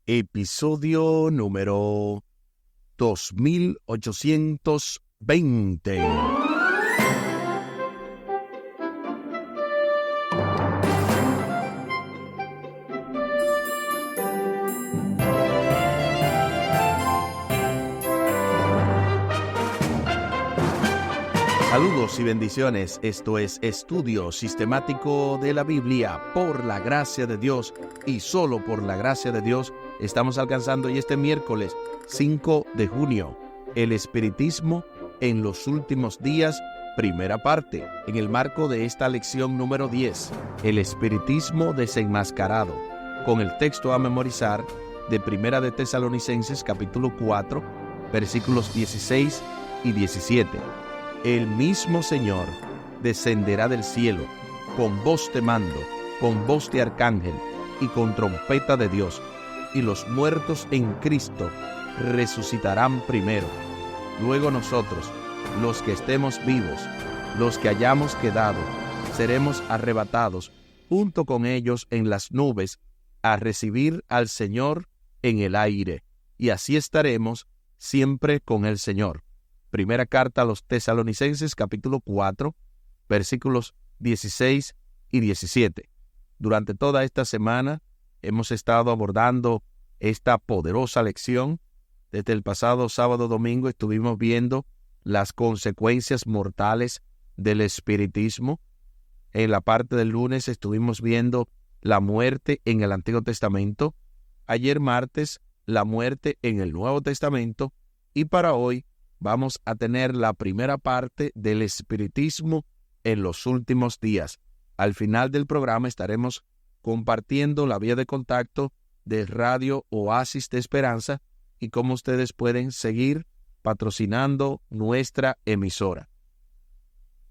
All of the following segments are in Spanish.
Episodio número 2820. Saludos y bendiciones. Esto es Estudio Sistemático de la Biblia. Por la gracia de Dios y solo por la gracia de Dios estamos alcanzando hoy este miércoles 5 de junio el espiritismo en los últimos días, primera parte, en el marco de esta lección número 10, el espiritismo desenmascarado, con el texto a memorizar de Primera de Tesalonicenses capítulo 4, versículos 16 y 17. El mismo Señor descenderá del cielo con voz de mando, con voz de arcángel y con trompeta de Dios, y los muertos en Cristo resucitarán primero. Luego nosotros, los que estemos vivos, los que hayamos quedado, seremos arrebatados junto con ellos en las nubes a recibir al Señor en el aire, y así estaremos siempre con el Señor. Primera carta a los Tesalonicenses, capítulo 4, versículos 16 y 17. Durante toda esta semana hemos estado abordando esta poderosa lección. Desde el pasado sábado domingo estuvimos viendo las consecuencias mortales del espiritismo. En la parte del lunes estuvimos viendo la muerte en el Antiguo Testamento. Ayer martes, la muerte en el Nuevo Testamento. Y para hoy vamos a tener la primera parte del espiritismo en los últimos días. Al final del programa estaremos compartiendo la vía de contacto de Radio Oasis de Esperanza y cómo ustedes pueden seguir patrocinando nuestra emisora.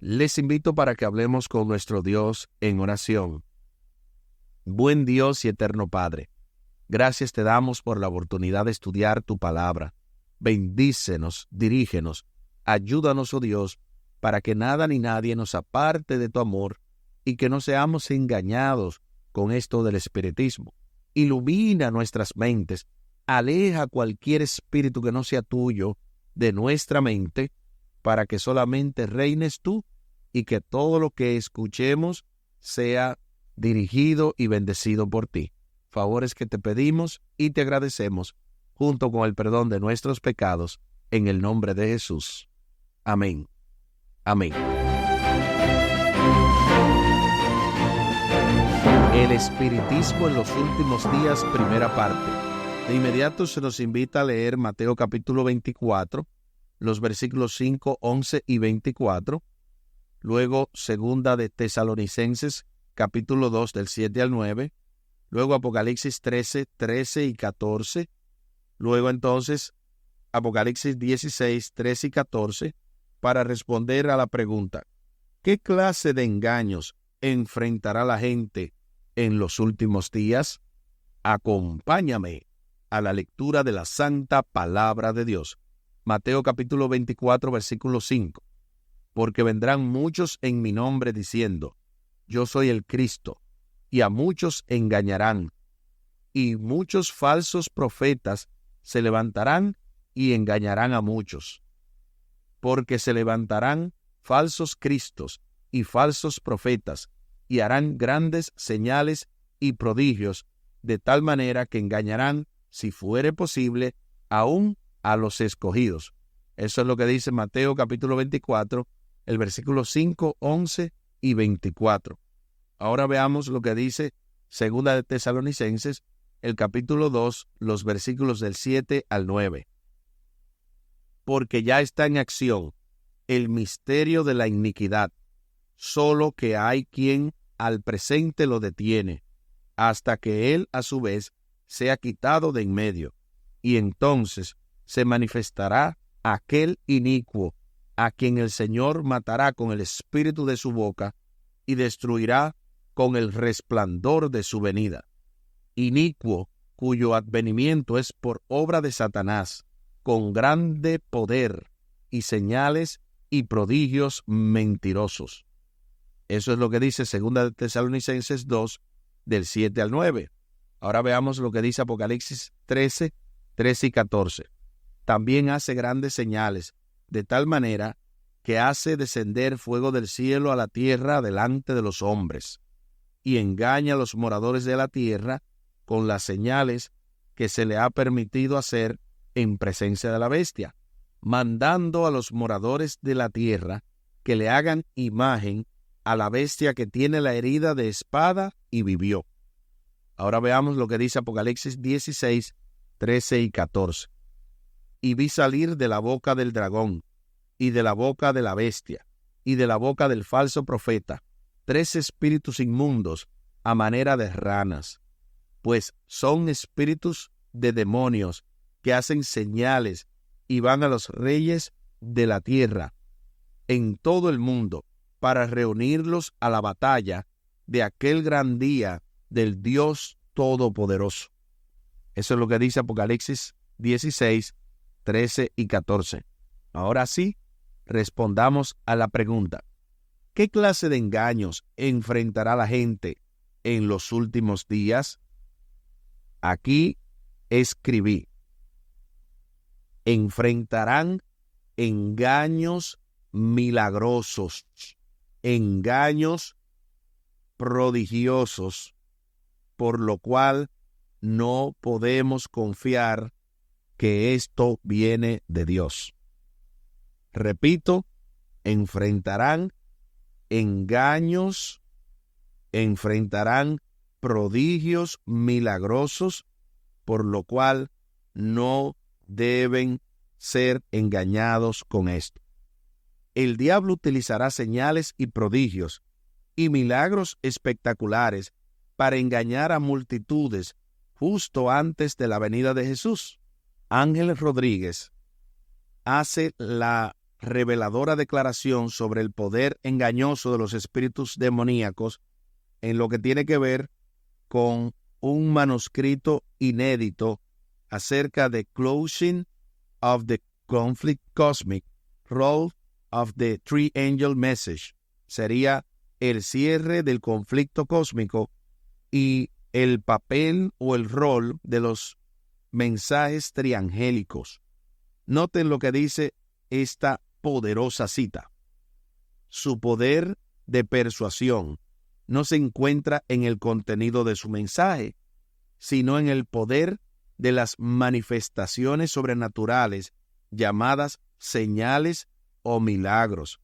Les invito para que hablemos con nuestro Dios en oración. Buen Dios y eterno Padre, gracias te damos por la oportunidad de estudiar tu palabra. Bendícenos, dirígenos, ayúdanos, oh Dios, para que nada ni nadie nos aparte de tu amor y que no seamos engañados con esto del espiritismo. Ilumina nuestras mentes, aleja cualquier espíritu que no sea tuyo de nuestra mente, para que solamente reines tú y que todo lo que escuchemos sea dirigido y bendecido por ti. Favores que te pedimos y te agradecemos, junto con el perdón de nuestros pecados, en el nombre de Jesús. Amén. Amén. El espiritismo en los últimos días, primera parte. De inmediato se nos invita a leer Mateo capítulo 24, los versículos 5, 11 y 24. Luego, segunda de Tesalonicenses, capítulo 2, del 7 al 9. Luego, Apocalipsis 13, 13 y 14. Luego entonces, Apocalipsis 16, 13 y 14, para responder a la pregunta, ¿qué clase de engaños enfrentará la gente en los últimos días? Acompáñame a la lectura de la Santa Palabra de Dios. Mateo capítulo 24, versículo 5. Porque vendrán muchos en mi nombre diciendo, yo soy el Cristo, y a muchos engañarán, y muchos falsos profetas se levantarán y engañarán a muchos. Porque se levantarán falsos cristos y falsos profetas, y harán grandes señales y prodigios, de tal manera que engañarán, si fuere posible, aún a los escogidos. Eso es lo que dice Mateo capítulo 24, el versículo 5, 11 y 24. Ahora veamos lo que dice segunda de Tesalonicenses, el capítulo 2, los versículos del 7 al 9. Porque ya está en acción el misterio de la iniquidad, solo que hay quien al presente lo detiene, hasta que él a su vez sea quitado de en medio, y entonces se manifestará aquel inicuo, a quien el Señor matará con el espíritu de su boca, y destruirá con el resplandor de su venida. Inicuo, cuyo advenimiento es por obra de Satanás, con grande poder y señales y prodigios mentirosos. Eso es lo que dice 2 Tesalonicenses 2, del 7 al 9. Ahora veamos lo que dice Apocalipsis 13, 13 y 14. También hace grandes señales, de tal manera que hace descender fuego del cielo a la tierra delante de los hombres, y engaña a los moradores de la tierra con las señales que se le ha permitido hacer en presencia de la bestia, mandando a los moradores de la tierra que le hagan imagen a la bestia que tiene la herida de espada y vivió. Ahora veamos lo que dice Apocalipsis 16, 13 y 14. Y vi salir de la boca del dragón, y de la boca de la bestia, y de la boca del falso profeta, 3 espíritus inmundos a manera de ranas, pues son espíritus de demonios que hacen señales y van a los reyes de la tierra en todo el mundo para reunirlos a la batalla de aquel gran día del Dios Todopoderoso. Eso es lo que dice Apocalipsis 16, 13 y 14. Ahora sí, respondamos a la pregunta: ¿qué clase de engaños enfrentará la gente en los últimos días? Aquí escribí: enfrentarán engaños milagrosos, engaños prodigiosos, por lo cual no podemos confiar que esto viene de Dios. Repito, enfrentarán engaños, enfrentarán prodigios milagrosos, por lo cual no deben ser engañados con esto. El diablo utilizará señales y prodigios y milagros espectaculares para engañar a multitudes justo antes de la venida de Jesús. Ángel Rodríguez hace la reveladora declaración sobre el poder engañoso de los espíritus demoníacos en lo que tiene que ver con un manuscrito inédito acerca de Closing of the Conflict Cosmic, Role of the Three Angel Message. Sería el cierre del conflicto cósmico y el papel o el rol de los mensajes triangélicos. Noten lo que dice esta poderosa cita. Su poder de persuasión no se encuentra en el contenido de su mensaje, sino en el poder de las manifestaciones sobrenaturales llamadas señales o milagros.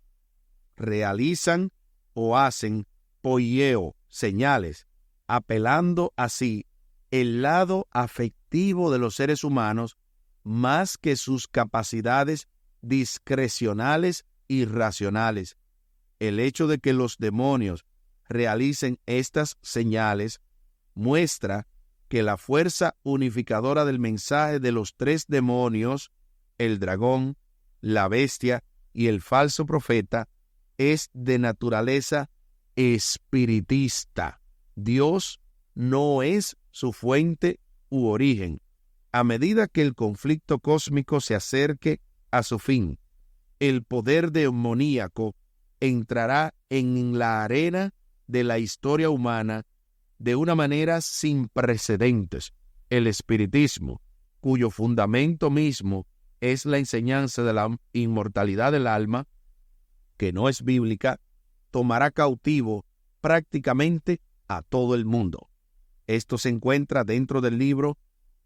Realizan o hacen poieo, señales, apelando así el lado afectivo de los seres humanos más que sus capacidades discrecionales y racionales. El hecho de que los demonios realicen estas señales muestra que la fuerza unificadora del mensaje de los 3 demonios, el dragón, la bestia y el falso profeta, es de naturaleza espiritista. Dios no es su fuente u origen. A medida que el conflicto cósmico se acerque a su fin, el poder demoníaco entrará en la arena de la historia humana de una manera sin precedentes. El espiritismo, cuyo fundamento mismo es la enseñanza de la inmortalidad del alma, que no es bíblica, tomará cautivo prácticamente a todo el mundo. Esto se encuentra dentro del libro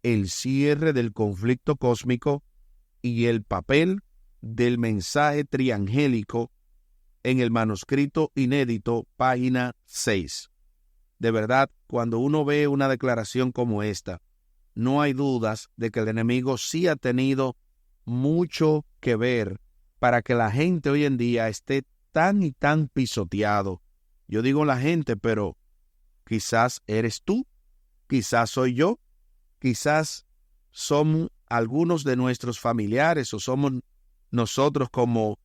El cierre del conflicto cósmico y el papel del mensaje triangélico en el manuscrito inédito, página 6. De verdad, cuando uno ve una declaración como esta, no hay dudas de que el enemigo sí ha tenido mucho que ver para que la gente hoy en día esté tan y tan pisoteado. Yo digo la gente, pero quizás eres tú, quizás soy yo, quizás son algunos de nuestros familiares o somos nosotros como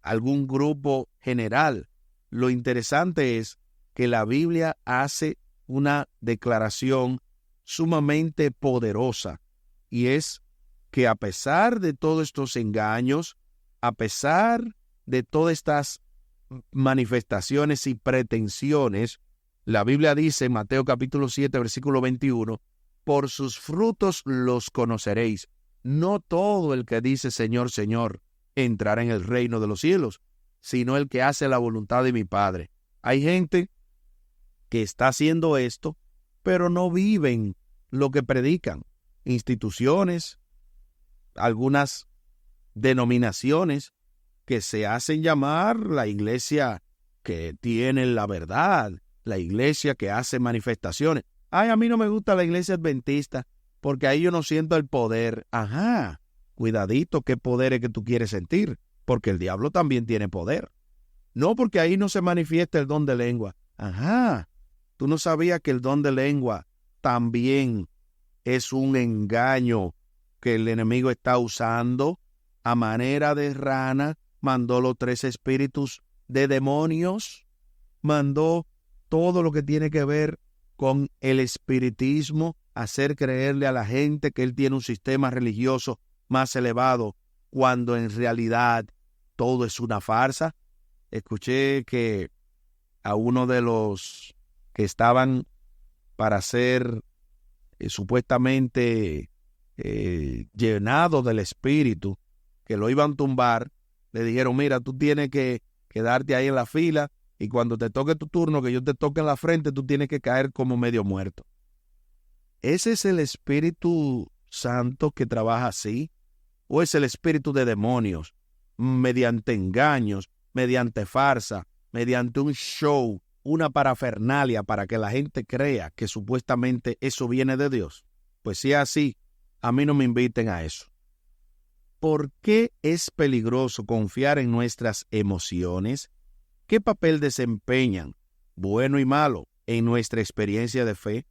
algún grupo general. Lo interesante es que la Biblia hace una declaración sumamente poderosa, y es que a pesar de todos estos engaños, a pesar de todas estas manifestaciones y pretensiones, La Biblia dice en Mateo capítulo 7, versículo 21, por sus frutos los conoceréis. No todo el que dice Señor, Señor, entrará en el reino de los cielos, sino el que hace la voluntad de mi Padre. Hay gente que está haciendo esto, pero no viven lo que predican. Instituciones, algunas denominaciones que se hacen llamar la iglesia que tiene la verdad, la iglesia que hace manifestaciones. Ay, a mí no me gusta la iglesia adventista porque ahí yo no siento el poder. Ajá, cuidadito, ¿qué poder es que tú quieres sentir? Porque el diablo también tiene poder. No, porque ahí no se manifiesta el don de lengua. Ajá, tú no sabías que el don de lengua también es un engaño que el enemigo está usando a manera de rana. Mandó los 3 espíritus de demonios, mandó todo lo que tiene que ver con el espiritismo, hacer creerle a la gente que él tiene un sistema religioso más elevado, cuando en realidad todo es una farsa. Escuché que a uno de los que estaban para ser supuestamente llenados del espíritu, que lo iban a tumbar, le dijeron, mira, tú tienes que quedarte ahí en la fila y cuando te toque tu turno, que yo te toque en la frente, tú tienes que caer como medio muerto. ¿Ese es el Espíritu Santo que trabaja así? ¿O es el espíritu de demonios, mediante engaños, mediante farsa, mediante un show, una parafernalia para que la gente crea que supuestamente eso viene de Dios? Pues si es así, a mí no me inviten a eso. ¿Por qué es peligroso confiar en nuestras emociones? ¿Qué papel desempeñan, bueno y malo, en nuestra experiencia de fe?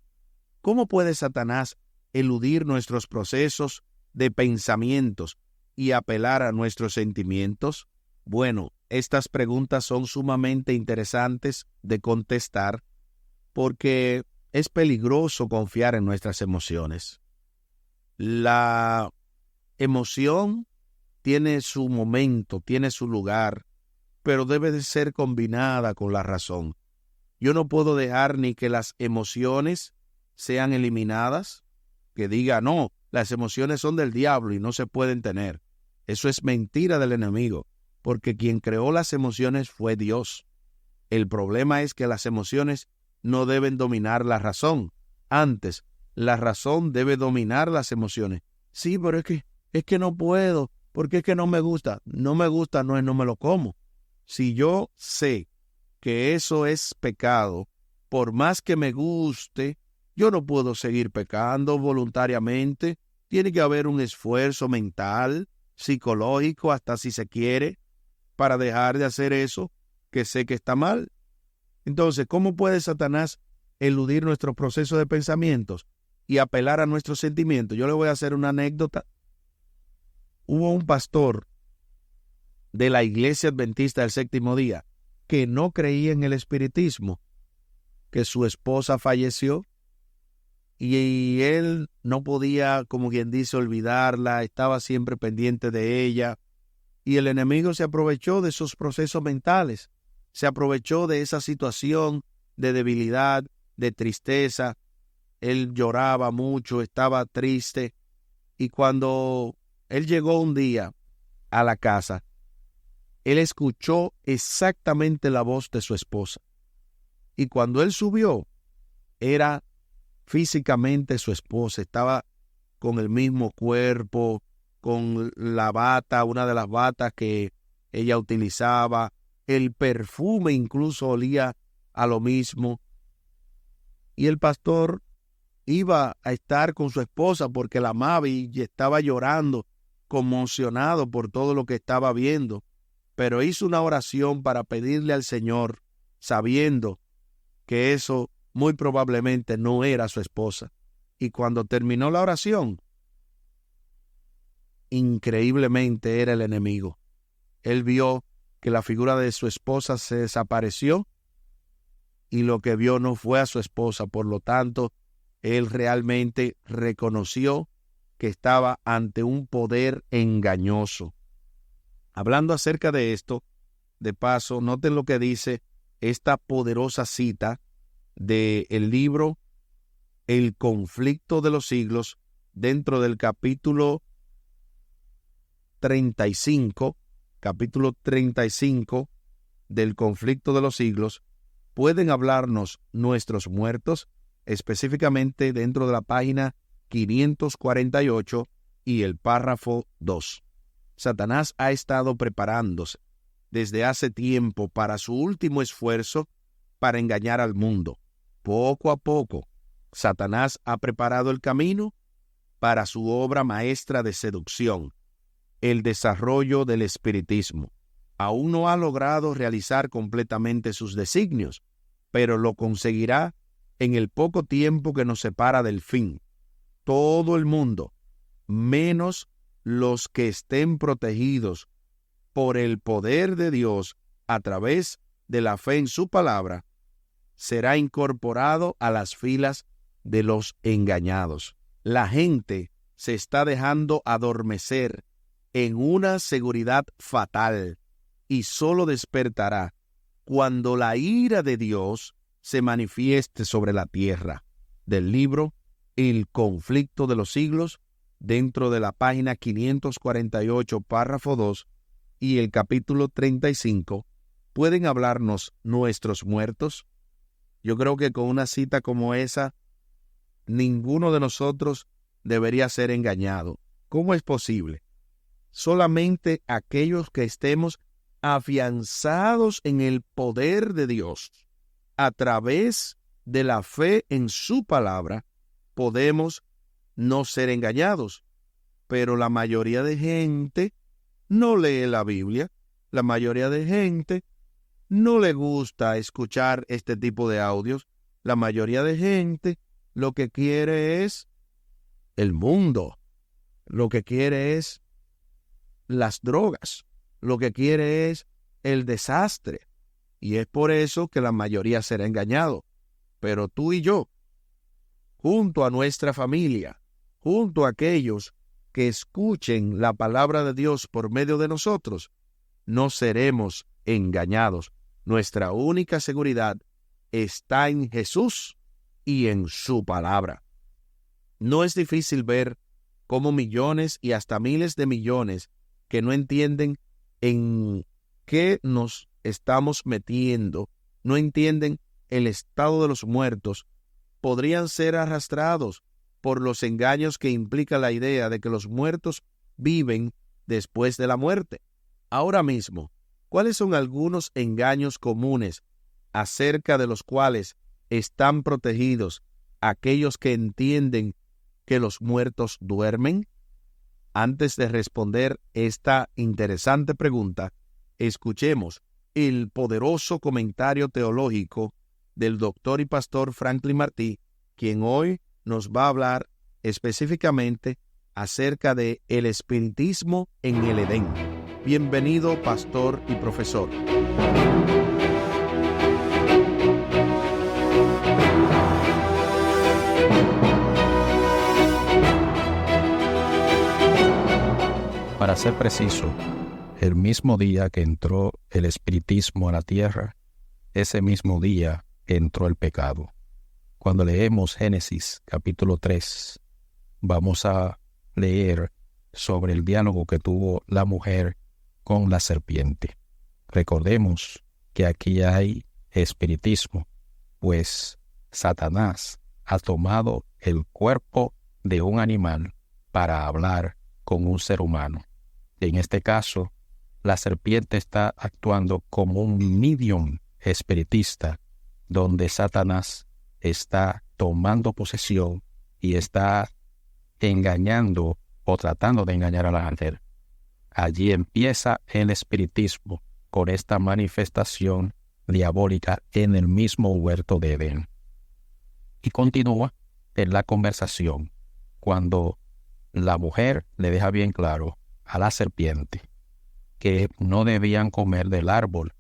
¿Cómo puede Satanás eludir nuestros procesos de pensamientos y apelar a nuestros sentimientos? Bueno, estas preguntas son sumamente interesantes de contestar porque es peligroso confiar en nuestras emociones. La emoción tiene su momento, tiene su lugar, pero debe de ser combinada con la razón. Yo no puedo dejar ni que las emociones sean eliminadas, que diga, no, las emociones son del diablo y no se pueden tener. Eso es mentira del enemigo, porque quien creó las emociones fue Dios. El problema es que las emociones no deben dominar la razón. Antes, la razón debe dominar las emociones. Sí, pero es que no puedo, porque es que no me gusta. No me gusta, no es no me lo como. Si yo sé que eso es pecado, por más que me guste, yo no puedo seguir pecando voluntariamente. Tiene que haber un esfuerzo mental, psicológico, hasta si se quiere, para dejar de hacer eso que sé que está mal. Entonces, ¿cómo puede Satanás eludir nuestro proceso de pensamientos y apelar a nuestros sentimientos? Yo le voy a hacer una anécdota. Hubo un pastor de la Iglesia Adventista del Séptimo Día que no creía en el espiritismo, que su esposa falleció y él no podía, como quien dice, olvidarla, estaba siempre pendiente de ella, y el enemigo se aprovechó de esos procesos mentales, se aprovechó de esa situación de debilidad, de tristeza. Él lloraba mucho, estaba triste, y cuando él llegó un día a la casa, él escuchó exactamente la voz de su esposa. Y cuando él subió, era físicamente su esposa. Estaba con el mismo cuerpo, con la bata, una de las batas que ella utilizaba. El perfume incluso olía a lo mismo. Y el pastor iba a estar con su esposa porque la amaba y estaba llorando, conmocionado por todo lo que estaba viendo. Pero hizo una oración para pedirle al Señor, sabiendo que eso muy probablemente no era su esposa. Y cuando terminó la oración, increíblemente era el enemigo. Él vio que la figura de su esposa se desapareció y lo que vio no fue a su esposa. Por lo tanto, él realmente reconoció que estaba ante un poder engañoso. Hablando acerca de esto, de paso, noten lo que dice esta poderosa cita del libro El conflicto de los siglos, dentro del capítulo 35 del conflicto de los siglos. ¿Pueden hablarnos nuestros muertos? Específicamente dentro de la página 548 y el párrafo 2. Satanás ha estado preparándose desde hace tiempo para su último esfuerzo para engañar al mundo. Poco a poco, Satanás ha preparado el camino para su obra maestra de seducción, el desarrollo del espiritismo. Aún no ha logrado realizar completamente sus designios, pero lo conseguirá en el poco tiempo que nos separa del fin. Todo el mundo, menos los que estén protegidos por el poder de Dios a través de la fe en su palabra, será incorporado a las filas de los engañados. La gente se está dejando adormecer en una seguridad fatal y solo despertará cuando la ira de Dios se manifieste sobre la tierra. Del libro El conflicto de los siglos, dentro de la página 548, párrafo 2, y el capítulo 35, ¿pueden hablarnos nuestros muertos? Yo creo que con una cita como esa, ninguno de nosotros debería ser engañado. ¿Cómo es posible? Solamente aquellos que estemos afianzados en el poder de Dios, a través de la fe en su palabra, podemos no ser engañados. Pero la mayoría de gente no lee la Biblia. La mayoría de gente no le gusta escuchar este tipo de audios. La mayoría de gente lo que quiere es el mundo. Lo que quiere es las drogas. Lo que quiere es el desastre. Y es por eso que la mayoría será engañado. Pero tú y yo, junto a nuestra familia, junto a aquellos que escuchen la palabra de Dios por medio de nosotros, no seremos engañados. Nuestra única seguridad está en Jesús y en su palabra. No es difícil ver cómo millones y hasta miles de millones que no entienden en qué nos estamos metiendo, no entienden el estado de los muertos, podrían ser arrastrados por los engaños que implica la idea de que los muertos viven después de la muerte. Ahora mismo, ¿cuáles son algunos engaños comunes acerca de los cuales están protegidos aquellos que entienden que los muertos duermen? Antes de responder esta interesante pregunta, escuchemos el poderoso comentario teológico del doctor y pastor Franklin Martí, quien hoy nos va a hablar específicamente acerca de el espiritismo en el Edén. Bienvenido, pastor y profesor. Para ser preciso, el mismo día que entró el espiritismo a la tierra, ese mismo día entró el pecado. Cuando leemos Génesis capítulo 3, vamos a leer sobre el diálogo que tuvo la mujer con la serpiente. Recordemos que aquí hay espiritismo, pues Satanás ha tomado el cuerpo de un animal para hablar con un ser humano. En este caso, la serpiente está actuando como un medium espiritista, donde Satanás está tomando posesión y está engañando o tratando de engañar a la mujer. Allí empieza el espiritismo con esta manifestación diabólica en el mismo huerto de Edén. Y continúa en la conversación cuando la mujer le deja bien claro a la serpiente que no debían comer del árbol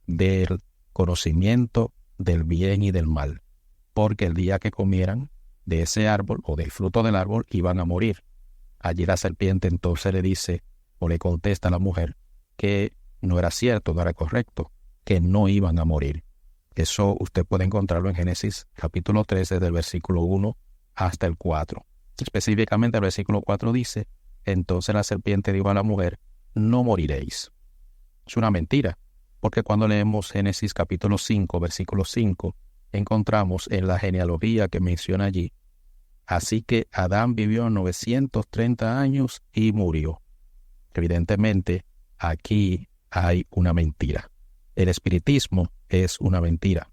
del conocimiento del bien y del mal, porque el día que comieran de ese árbol o del fruto del árbol iban a morir. Allí la serpiente entonces le dice o le contesta a la mujer que no era cierto, no era correcto, que no iban a morir. Eso usted puede encontrarlo en Génesis capítulo 13, del versículo 1 hasta el 4. Específicamente el versículo 4 dice: entonces la serpiente dijo a la mujer, no moriréis. Es una mentira, porque cuando leemos Génesis capítulo 5, versículo 5, encontramos en la genealogía que menciona allí: así que Adán vivió 930 años y murió. Evidentemente, aquí hay una mentira. El espiritismo es una mentira.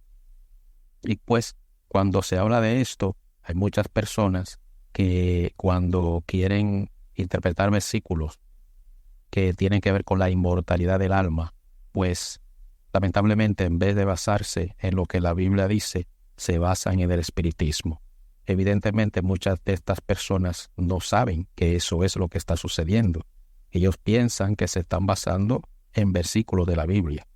Y pues, cuando se habla de esto, hay muchas personas que cuando quieren interpretar versículos que tienen que ver con la inmortalidad del alma, pues lamentablemente en vez de basarse en lo que la Biblia dice, se basan en el espiritismo. Evidentemente muchas de estas personas no saben que eso es lo que está sucediendo. Ellos piensan que se están basando en versículos de la Biblia.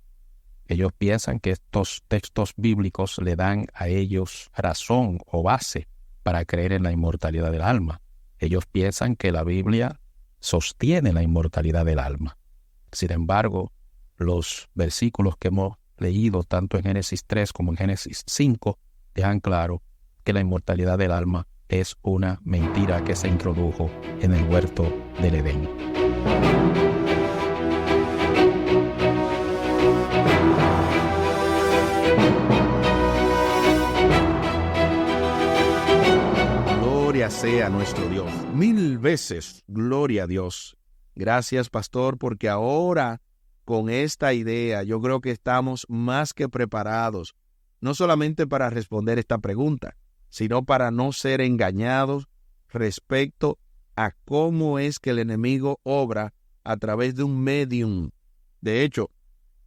Ellos piensan que estos textos bíblicos le dan a ellos razón o base para creer en la inmortalidad del alma. Ellos piensan que la Biblia sostiene la inmortalidad del alma. Sin embargo, los versículos que hemos leído tanto en Génesis 3 como en Génesis 5 dejan claro que la inmortalidad del alma es una mentira que se introdujo en el huerto del Edén. Gloria sea nuestro Dios. 1000 veces, gloria a Dios. Gracias, pastor, porque ahora con esta idea yo creo que estamos más que preparados, no solamente para responder esta pregunta, sino para no ser engañados respecto a cómo es que el enemigo obra a través de un medium. De hecho,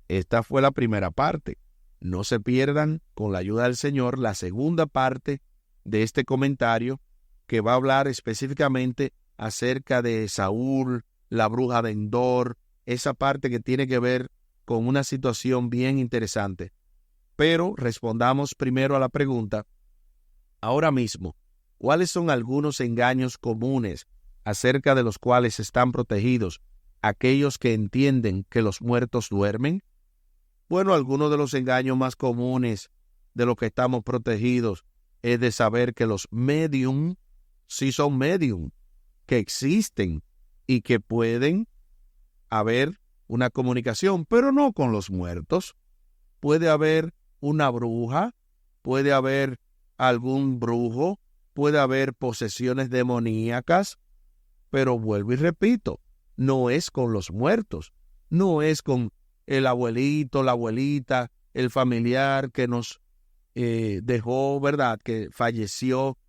esta fue la primera parte. No se pierdan, con la ayuda del Señor, la segunda parte de este comentario, que va a hablar específicamente acerca de Saúl, la bruja de Endor, esa parte que tiene que ver con una situación bien interesante. Pero respondamos primero a la pregunta, ahora mismo, ¿cuáles son algunos engaños comunes acerca de los cuales están protegidos aquellos que entienden que los muertos duermen? Bueno, algunos de los engaños más comunes de los que estamos protegidos es de saber que los medium sí son medium, que existen y que pueden haber una comunicación, pero no con los muertos. Puede haber una bruja, puede haber algún brujo, puede haber posesiones demoníacas, pero vuelvo y repito, no es con los muertos, no es con el abuelito, la abuelita, el familiar que nos dejó, ¿verdad?, que falleció.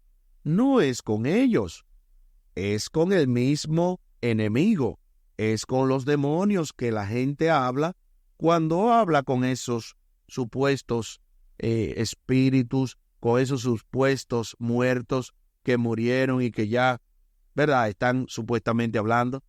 No es con ellos, es con el mismo enemigo, es con los demonios que la gente habla cuando habla con esos supuestos espíritus, con esos supuestos muertos que murieron y que ya, ¿verdad?, están supuestamente hablando.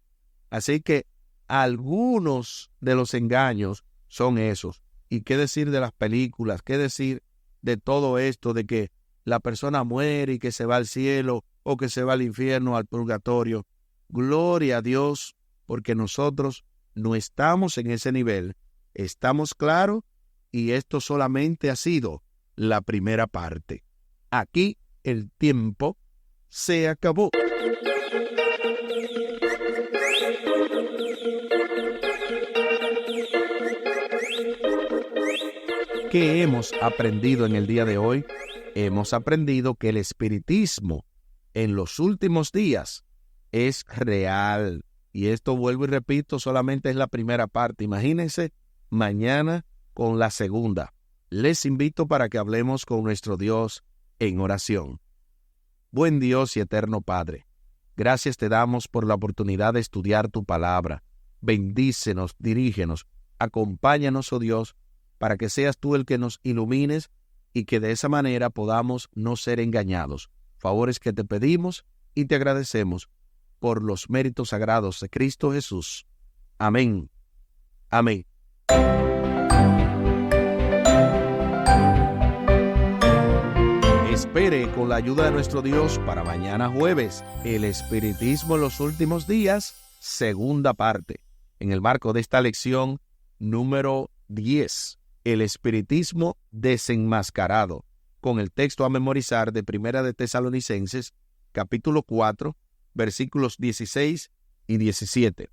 Así que algunos de los engaños son esos. ¿Y qué decir de las películas? ¿Qué decir de todo esto de que la persona muere y que se va al cielo o que se va al infierno, al purgatorio? Gloria a Dios, porque nosotros no estamos en ese nivel. Estamos claros y esto solamente ha sido la primera parte. Aquí el tiempo se acabó. ¿Qué hemos aprendido en el día de hoy? Hemos aprendido que el espiritismo en los últimos días es real. Y esto, vuelvo y repito, solamente es la primera parte. Imagínense mañana con la segunda. Les invito para que hablemos con nuestro Dios en oración. Buen Dios y eterno Padre, gracias te damos por la oportunidad de estudiar tu palabra. Bendícenos, dirígenos, acompáñanos, oh Dios, para que seas tú el que nos ilumines y que de esa manera podamos no ser engañados. Favores que te pedimos y te agradecemos por los méritos sagrados de Cristo Jesús. Amén. Amén. Espere, con la ayuda de nuestro Dios, para mañana jueves, el espiritismo en los últimos días, segunda parte, en el marco de esta lección número 10. el espiritismo desenmascarado, con el texto a memorizar de Primera de Tesalonicenses, capítulo 4, versículos 16 y 17.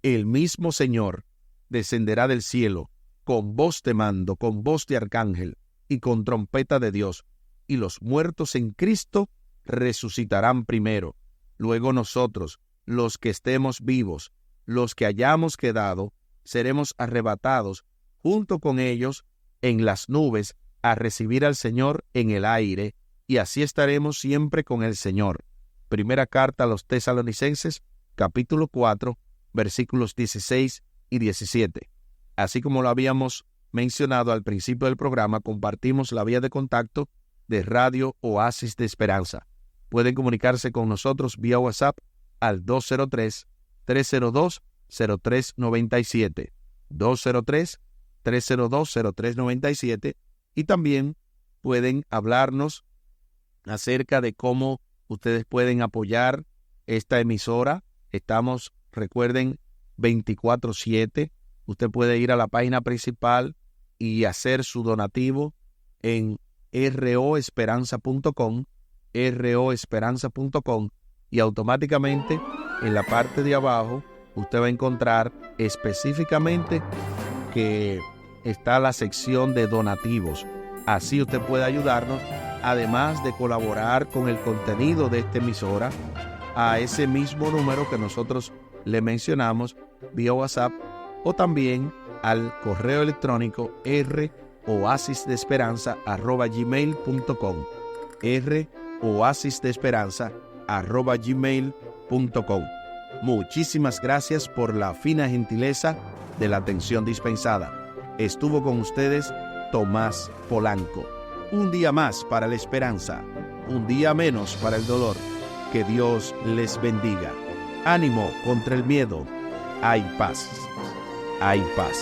El mismo Señor descenderá del cielo con voz de mando, con voz de arcángel y con trompeta de Dios, y los muertos en Cristo resucitarán primero. Luego nosotros, los que estemos vivos, los que hayamos quedado, seremos arrebatados junto con ellos en las nubes a recibir al Señor en el aire, y así estaremos siempre con el Señor. Primera carta a los Tesalonicenses, capítulo 4, versículos 16 y 17. Así como lo habíamos mencionado al principio del programa, compartimos la vía de contacto de Radio Oasis de Esperanza. Pueden comunicarse con nosotros vía WhatsApp al 203-302-0397, 203-302-0397, y también pueden hablarnos acerca de cómo ustedes pueden apoyar esta emisora. Estamos, recuerden, 24/7. Usted puede ir a la página principal y hacer su donativo en roesperanza.com, roesperanza.com, y automáticamente en la parte de abajo usted va a encontrar específicamente que está la sección de donativos. Así usted puede ayudarnos, además de colaborar con el contenido de esta emisora, a ese mismo número que nosotros le mencionamos vía WhatsApp, o también al correo electrónico roasisdeesperanza@gmail.com, roasisdeesperanza@gmail.com. Muchísimas gracias por la fina gentileza de la atención dispensada. Estuvo con ustedes Tomás Polanco. Un día más para la esperanza, un día menos para el dolor. Que Dios les bendiga. Ánimo contra el miedo. Hay paz. Hay paz.